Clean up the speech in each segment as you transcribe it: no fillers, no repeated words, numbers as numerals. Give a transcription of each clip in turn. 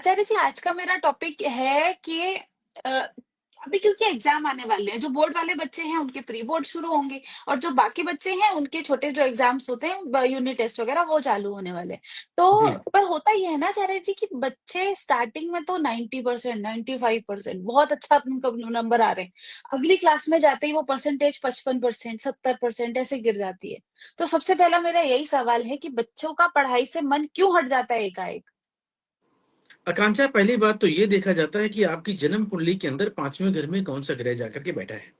आचार्य जी, आज का मेरा टॉपिक है कि अ, अभी क्योंकि एग्जाम आने वाले हैं, जो बोर्ड वाले बच्चे हैं उनके प्री बोर्ड शुरू होंगे और जो बाकी बच्चे हैं उनके छोटे जो एग्जाम्स होते हैं, यूनिट टेस्ट वगैरह, वो चालू होने वाले हैं। तो जी। पर होता ही है ना आचार्य जी कि बच्चे स्टार्टिंग में तो 90%, 95% बहुत अच्छा नंबर आ रहे हैं। अगली क्लास में जाते ही वो परसेंटेज 55%, 70% ऐसे गिर जाती है। तो सबसे पहला मेरा यही सवाल है कि बच्चों का पढ़ाई से मन क्यों हट जाता है एकाएक। आकांक्षा, पहली बात तो ये देखा जाता है कि आपकी जन्म कुंडली के अंदर पांचवें घर में कौन सा ग्रह जाकर के बैठा है।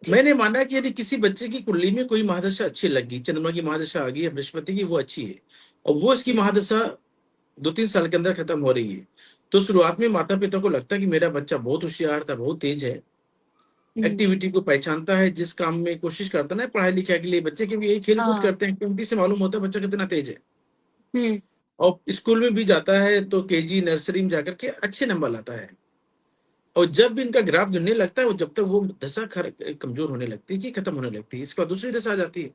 जी। मैंने माना कि यदि किसी बच्चे की कुंडली में कोई महादशा अच्छी लगी, चंद्रमा की महादशा आ गई है, बृहस्पति की, वो अच्छी है और वो इसकी महादशा 2-3 साल के अंदर खत्म हो रही है, तो शुरुआत में माता पिता को लगता है कि मेरा बच्चा बहुत होशियार था, बहुत तेज है, हम्म। एक्टिविटी को पहचानता है, जिस काम में कोशिश करता है ना पढ़ाई लिखाई के लिए बच्चे, क्योंकि यही खेल कूद हाँ। करते हैं, एक्टिविटी से मालूम होता है बच्चा कितना तेज है। हम्म। और स्कूल में भी जाता है तो केजी नर्सरी में जाकर के अच्छे नंबर लाता है। और जब भी इनका ग्राफ गिरने लगता है, वो जब तक वो दशा कमजोर होने लगती है कि खत्म होने लगती है, इसके बाद दूसरी दशा आ जाती है।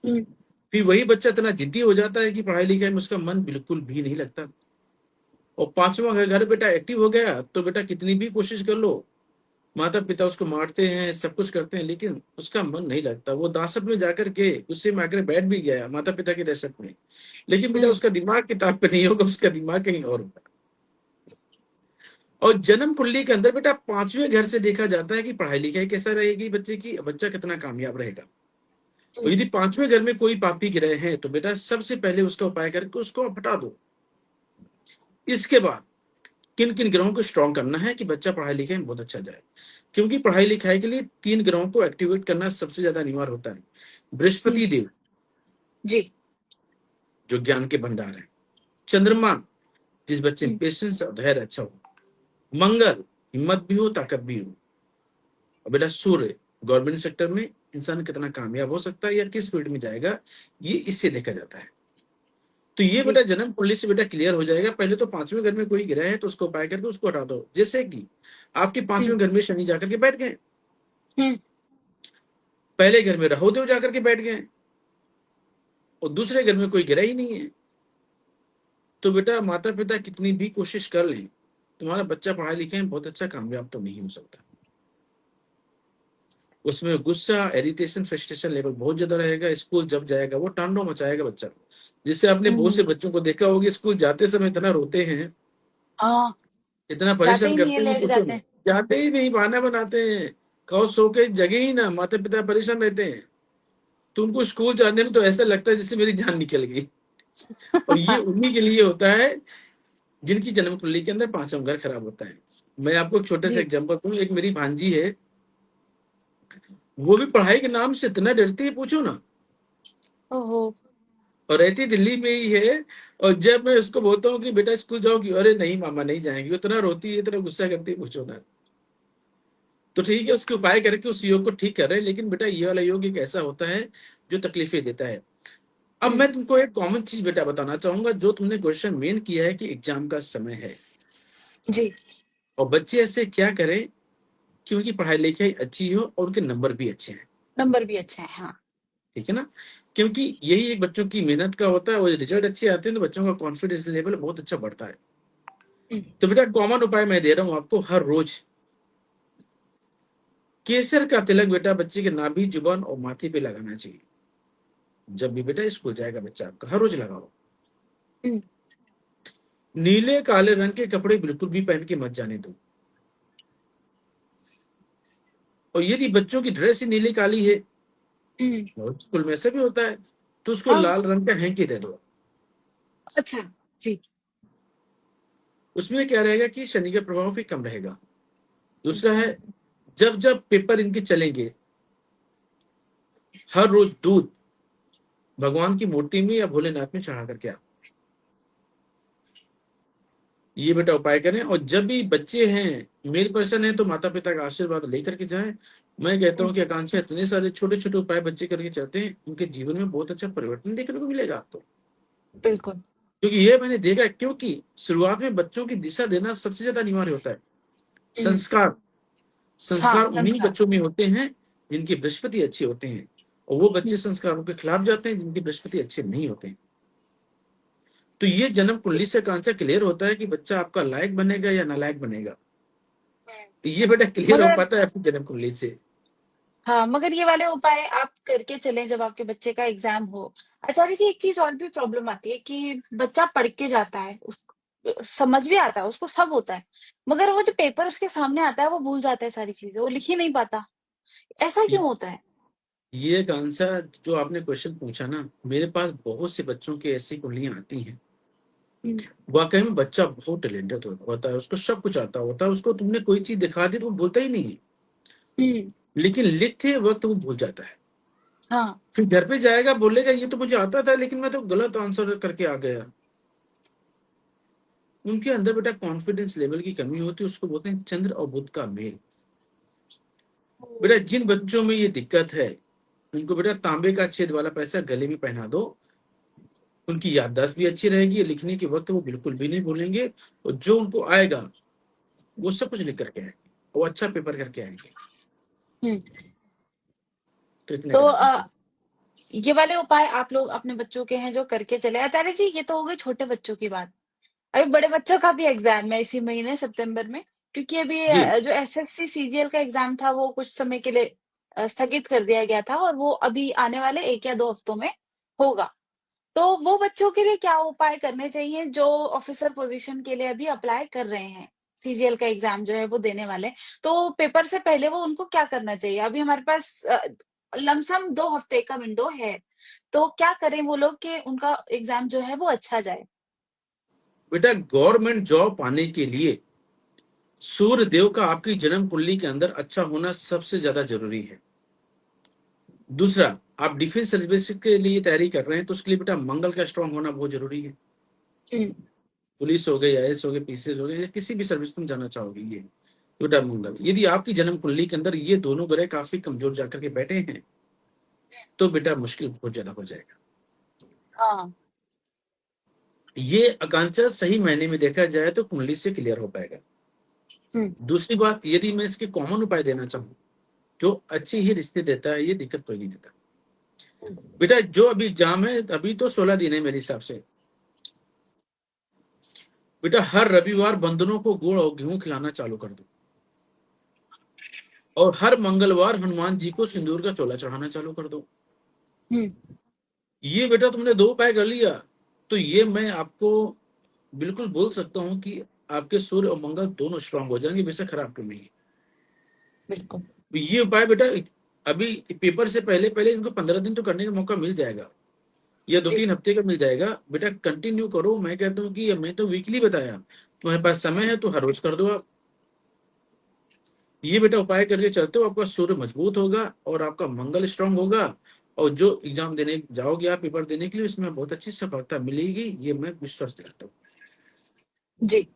हम्म। फिर वही बच्चा इतना जिद्दी हो जाता है कि पढ़ाई लिखाई में उसका मन बिल्कुल भी नहीं लगता। और पांचवा घर बेटा एक्टिव हो गया तो बेटा कितनी भी कोशिश कर लो, माता पिता उसको मारते हैं, सब कुछ करते हैं, लेकिन उसका मन नहीं लगता। वो दासत में जाकर के गुस्से में आकर बैठ भी गया माता पिता की दहशत में, लेकिन बेटा हम्म। उसका दिमाग किताब पे नहीं होगा, उसका दिमाग कहीं और होगा। और जन्म कुंडली के अंदर बेटा पांचवें घर से देखा जाता है कि पढ़ाई लिखाई कैसा रहेगी बच्चे की, बच्चा कितना कामयाब रहेगा। और हम्म। यदि पांचवें घर में कोई पापी ग्रह है तो बेटा सबसे पहले उसका उपाय करके उसको हटा दो। इसके बाद किन किन ग्रहों को स्ट्रॉन्ग करना है कि बच्चा पढ़ाई लिखाई में बहुत अच्छा जाए, क्योंकि पढ़ाई लिखाई के लिए 3 ग्रहों को एक्टिवेट करना सबसे ज्यादा अनिवार्य होता है। हम्म। बृहस्पति देव, जी। जो ज्ञान के भंडार है। चंद्रमा, जिस बच्चे में हम्म। पेशेंस और धैर्य अच्छा हो। मंगल, हिम्मत भी हो, ताकत भी हो। और बेटा सूर्य, गवर्नमेंट सेक्टर में इंसान कितना कामयाब हो सकता है या किस फील्ड में जाएगा, ये इससे देखा जाता है। तो ये जी। बेटा जन्म कुंडली से बेटा क्लियर हो जाएगा। पहले तो पांचवें घर में कोई ग्रह है तो उसको उपाय करके उसको हटा दो। जैसे कि आपके हम्म। पांचवें घर में शनि जाकर के बैठ गए, हम्म। पहले घर में राहुदेव जाकर के बैठ गए और दूसरे घर में कोई ग्रह ही नहीं है, तो बेटा माता पिता कितनी भी कोशिश कर लें, तुम्हारा बच्चा पढ़ाई लिखे में बहुत अच्छा कामयाब तो नहीं हो सकता। उसमें गुस्सा, इरिटेशन, फ्रस्ट्रेशन लेवल बहुत ज्यादा रहेगा। स्कूल जब जाएगा वो तांडव मचाएगा बच्चा। जिससे आपने बहुत से हम्म। बच्चों को देखा होगा, स्कूल जाते समय इतना रोते हैं, हाँ। इतना जाते परेशान ही नहीं है, करते हैं कि लेट पूछो जाते ना। हैं। जाते ही नहीं, बहाना बनाते हैं, कहो सो के जगह ही ना, माता पिता परेशान रहते हैं। तो उनको स्कूल जाने में तो ऐसा लगता है जैसे मेरी जान निकल गई। और ये उन्हीं के लिए होता है जिनकी जन्म कुंडली के अंदर पांचवा घर खराब होता है। मैं आपको एक छोटे से जी। एग्जांपल दूं। एक मेरी भांजी है, वो भी पढ़ाई के नाम से इतना डरती है, पूछो ना। ओहो। और रहती दिल्ली में ही है। और जब मैं उसको बोलता हूँ कि बेटा स्कूल जाओगी, अरे नहीं मामा नहीं जाएंगी, इतना रोती है, इतना गुस्सा करती है, पूछो ना। तो ठीक है, उसके उपाय करके उस योग को ठीक कर रहे हैं, लेकिन बेटा ये वाला योग एक ऐसा होता है जो तकलीफें देता है। अब हम्म। मैं तुमको एक कॉमन चीज बेटा बताना चाहूंगा, जो तुमने क्वेश्चन मेन किया है कि एग्जाम का समय है जी। और बच्चे ऐसे क्या करें कि उनकी पढ़ाई लिखाई अच्छी हो और उनके नंबर भी अच्छे हैं। नंबर भी अच्छा है, हाँ। ठीक है ना, क्योंकि यही एक बच्चों की मेहनत का होता है, और रिजल्ट अच्छे आते हैं तो बच्चों का कॉन्फिडेंस लेवल बहुत अच्छा बढ़ता है। हम्म। तो बेटा कॉमन उपाय मैं दे रहा हूं आपको, हर रोज केसर का तिलक बेटा बच्चे के नाभि, जुबान और माथे पे लगाना चाहिए। जब भी बेटा स्कूल जाएगा बच्चा आपका, हर रोज लगाओ। हम्म। नीले काले रंग के कपड़े बिल्कुल भी पहन के मत जाने दो। और यदि बच्चों की ड्रेस ही नीली काली है, हम्म। और स्कूल में ऐसा भी होता है, तो उसको हाँ। लाल रंग का हैंकी दे दो। अच्छा। जी। उसमें क्या रहेगा कि शनि का प्रभाव भी कम रहेगा। हम्म। दूसरा है, जब जब पेपर इनके चलेंगे, हर रोज दूध भगवान की मूर्ति में या भोलेनाथ में चढ़ा करके आओ। ये बेटा उपाय करें। और जब भी बच्चे हैं, मेल पर्सन है, तो माता पिता का आशीर्वाद लेकर के जाएं। मैं कहता हूँ हम्म। कि आकांक्षा, इतने सारे छोटे छोटे उपाय बच्चे करके चलते हैं, उनके जीवन में बहुत अच्छा परिवर्तन देखने को मिलेगा आपको। बिल्कुल। क्योंकि ये मैंने देखा है, क्योंकि शुरुआत में बच्चों की दिशा देना सबसे ज्यादा अनिवार्य होता है। हम्म। संस्कार, हाँ, संस्कार उन्हीं संस्कार। बच्चों में होते हैं जिनके बृहस्पति अच्छे होते हैं, और वो बच्चे हम्म। संस्कारों के खिलाफ जाते हैं जिनके बृहस्पति अच्छे नहीं होते हैं। तो ये जन्म कुंडली से कॉन्सेप्ट क्लियर होता है कि बच्चा आपका लायक बनेगा या नालायक बनेगा। ये बेटा क्लियर हो मगर पाता है अपनी जन्म कुंडली से। हाँ, मगर ये वाले उपाय आप करके चलें जब आपके बच्चे का एग्जाम हो। आचार्य जी, एक चीज और भी प्रॉब्लम आती है कि बच्चा पढ़ के जाता है, उस समझ भी आता है, उसको सब होता है, मगर वो जो पेपर उसके सामने आता है वो भूल जाता है, सारी चीजें वो लिख ही नहीं पाता। ऐसा ये क्यों होता है? ये एक आंसर जो आपने क्वेश्चन पूछा ना, मेरे पास बहुत से बच्चों की ऐसी कुंडलियां आती हैं। हम्म। वाकई में बच्चा बहुत टैलेंटेड होता है, उसको सब कुछ आता होता है, उसको तुमने कोई चीज दिखा दी तो वो भूलता ही नहीं है, हम्म। लेकिन लिखते वक्त वो भूल जाता है। हाँ। फिर घर पे जाएगा, बोलेगा ये तो मुझे आता था लेकिन मैं तो गलत आंसर करके आ गया। उनके अंदर बेटा कॉन्फिडेंस लेवल की कमी होती है, उसको बोलते हैं चंद्र और बुध का मेल। बेटा जिन बच्चों में ये दिक्कत है, उनको बेटा तांबे का छेद वाला पैसा गले में पहना दो, उनकी याददाश्त भी अच्छी रहेगी, लिखने के वक्त वो बिल्कुल भी नहीं भूलेंगे, और जो उनको आएगा वो सब कुछ लिख करके आएंगे, वो अच्छा पेपर करके आएंगे। हम्म। तो इतने तो कराने से। ये वाले उपाय आप लोग अपने बच्चों के हैं जो करके चले। आचार्य जी, ये तो हो गई छोटे बच्चों की बात। अभी बड़े बच्चों का भी एग्जाम है इसी महीने सितंबर में, क्योंकि अभी जी जो एसएससी सीजीएल का एग्जाम था वो कुछ समय के लिए स्थगित कर दिया गया था, और वो अभी आने वाले 1 या 2 हफ्तों में होगा। तो वो बच्चों के लिए क्या उपाय करने चाहिए जो ऑफिसर पोजीशन के लिए अभी अप्लाई कर रहे हैं, सीजीएल का एग्जाम जो है वो देने वाले? तो पेपर से पहले वो उनको क्या करना चाहिए? अभी हमारे पास लमसम 2 हफ्ते का विंडो है, तो क्या करें वो लोग कि उनका एग्जाम जो है वो अच्छा जाए? बेटा, गवर्नमेंट जॉब पाने के लिए सूर्य देव का आपकी जन्म कुंडली के अंदर अच्छा होना सबसे ज्यादा जरूरी है। दूसरा, आप डिफेंस सर्विस के लिए तैयारी कर रहे हैं तो उसके लिए बेटा मंगल का स्ट्रांग होना बहुत जरूरी है। हम्म। पुलिस हो गई, आईएएस हो गए, पीसीएस हो गए, या किसी भी सर्विस तुम जाना चाहोगे, ये बेटा मंगल। यदि आपकी जन्म कुंडली के अंदर ये दोनों ग्रह काफी कमजोर जाकर के बैठे हैं तो बेटा मुश्किल बहुत ज्यादा हो जाएगा। हाँ। ये आकांक्षा सही मायने में देखा जाए तो कुंडली से क्लियर हो पाएगा। हम्म। दूसरी बात, यदि मैं इसके कॉमन उपाय देना चाहूँ जो अच्छे ही रिश्ते देता है, ये दिक्कत कोई नहीं देता। बेटा जो अभी एग्जाम है, अभी तो 16 दिन है मेरे हिसाब से। बेटा हर रविवार बंदरों को गुड़ और गेहूं खिलाना चालू कर दो, और हर मंगलवार हनुमान जी को सिंदूर का चोला चढ़ाना चालू कर दो। हम्म। ये बेटा तुमने 2 उपाय कर लिया, तो ये मैं आपको बिल्कुल बोल सकता हूँ कि आपके सूर्य और मंगल दोनों स्ट्रांग हो जाएंगे, वैसे खराब क्यों नहीं है। बिल्कुल। तो ये उपाय बेटा अभी पेपर से पहले पहले इनको 15 दिन तो करने का मौका मिल जाएगा, या दो जी। तीन हफ्ते का मिल जाएगा। बेटा कंटिन्यू करो, मैं कहता हूँ कि मैं तो वीकली बताया, तुम्हारे पास समय है तो हर रोज कर दो आप। ये बेटा उपाय करके चलते हो, आपका सूर्य मजबूत होगा और आपका मंगल स्ट्रांग होगा, और जो एग्जाम देने जाओगे आप पेपर देने के लिए, उसमें बहुत अच्छी सफलता मिलेगी, ये मैं विश्वास दिलाता हूँ। जी।